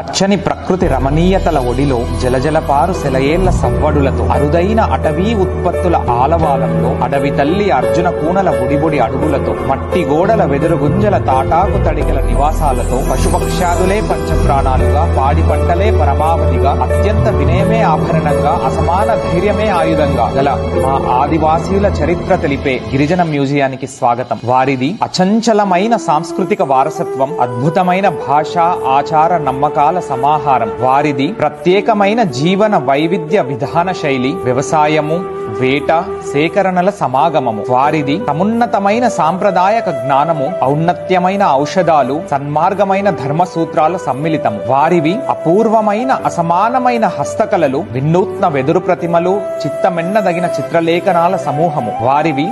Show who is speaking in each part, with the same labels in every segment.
Speaker 1: పచ్చని ప్రకృతి రమణీయతల ఒడిలో జలజలపారు సెలయేళ్ల సవ్వడులతో అరుదైన అటవీ ఉత్పత్తుల ఆలవాలంలో అడవి తల్లి అర్జున కూనల బుడిబుడి అడుగులతో మట్టి గోడల వెదురు గుంజల తాటాకు తడికల నివాసాలతో పశుపక్ష్యాదులే పంచప్రాణాలుగా పాడి పంటలే పరమావధిగా అత్యంత వినయమే ఆభరణంగా అసమాన ధైర్యమే ఆయుధంగా గల మా ఆదివాసీల చరిత్ర తెలిపే గిరిజన మ్యూజియానికి స్వాగతం. వారిది అచంచలమైన సాంస్కృతిక వారసత్వం, అద్భుతమైన భాషా ఆచార నమ్మకాల సమాహారం. వారిది ప్రత్యేకమైన జీవన వైవిధ్య విధాన శైలి, వ్యవసాయము, వేట, సేకరణల సమాగమము. వారిది సమున్నతమైన సాంప్రదాయక జ్ఞానము, ఔన్నత్యమైన ఔషధాలు, సన్మార్గమైన ధర్మ సూత్రాల సమ్మిళితము. వారివి అపూర్వమైన అసమానమైన హస్తకళలు, వినూత్న వెదురు ప్రతిమలు, చిత్తమెన్నదగిన చిత్రలేఖనాల సమూహము. వారివి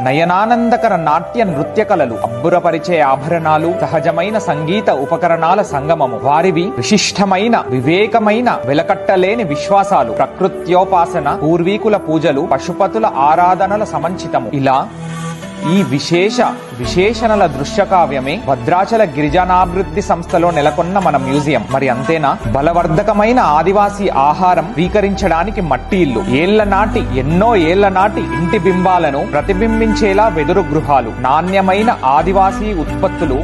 Speaker 1: నయనానందకర నాట్య నృత్య కళలు, అబ్బురపరిచే ఆభరణాలు, సహజమైన సంగీత ఉపకరణాల సంగమము. వారివి విశిష్టమైన వివేకమైన వెలకట్టలేని విశ్వాసాలు, ప్రకృత్యోపాసన, పూర్వీకుల పూజలు, పశుపతుల ఆరాధనల సమంచితము. ఇలా ఈ విశేషణల దృశ్యకావ్యమే భద్రాచల గిరిజనాభివృద్ధి సంస్థలో నెలకొన్న మన మ్యూజియం. మరి అంతేనా? బలవర్ధకమైన ఆదివాసీ ఆహారం స్వీకరించడానికి మట్టి ఇల్లు, ఎన్నో ఏళ్ల నాటి ఇంటి బింబాలను ప్రతిబింబించేలా వెదురు గృహాలు, నాణ్యమైన ఆదివాసీ ఉత్పత్తులు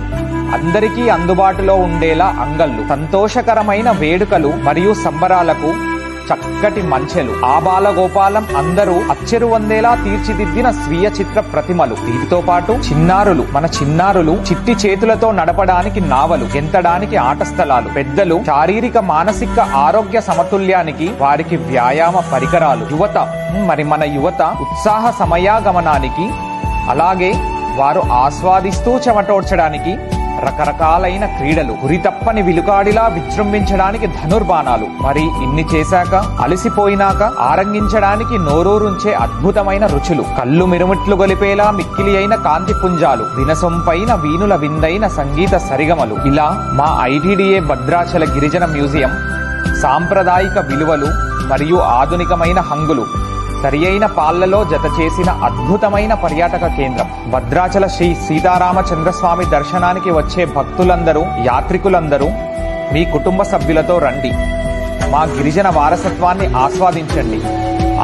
Speaker 1: అందరికీ అందుబాటులో ఉండేలా అంగళ్ళు, సంతోషకరమైన వేడుకలు మరియు సంబరాలకు చక్కటి మంచెలు, ఆబాలగోపాలం అందరూ అచ్చెరువందేలా తీర్చిదిద్దిన స్వీయ చిత్ర ప్రతిమలు. వీటితో పాటు మన చిన్నారులు చిట్టి చేతులతో నడపడానికి నావలు, గెంతడానికి ఆట స్థలాలు, పెద్దలు శారీరక మానసిక ఆరోగ్య సమతుల్యానికి వారికి వ్యాయామ పరికరాలు, మన యువత ఉత్సాహ సమయాగమనానికి, అలాగే వారు ఆస్వాదిస్తూ చెమటోడ్చడానికి రకరకాలైన క్రీడలు, గురితప్పని విలుకాడిలా విజృంభించడానికి ధనుర్బాణాలు. మరి ఇన్ని చేశాక అలసిపోయినాక ఆరంగించడానికి నోరూరుంచే అద్భుతమైన రుచులు, కళ్ళు మిరుమిట్లు గొలిపేలా మిక్కిలి అయిన కాంతి పుంజాలు, వినసొంపైన వీణుల విందైన సంగీత సరిగమలు. ఇలా మా ఐటీడీఏ భద్రాచల గిరిజన మ్యూజియం సాంప్రదాయిక విలువలు మరియు ఆధునికమైన హంగులు సరియైన పాళ్లలో జత చేసిన అద్భుతమైన పర్యాటక కేంద్రం. భద్రాచల శ్రీ సీతారామచంద్రస్వామి దర్శనానికి వచ్చే భక్తులందరూ, యాత్రికులందరూ మీ కుటుంబ సభ్యులతో రండి. మా గిరిజన వారసత్వాన్ని ఆస్వాదించండి.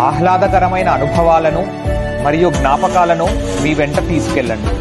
Speaker 1: ఆహ్లాదకరమైన అనుభవాలను మరియు జ్ఞాపకాలను మీ వెంట తీసుకెళ్ళండి.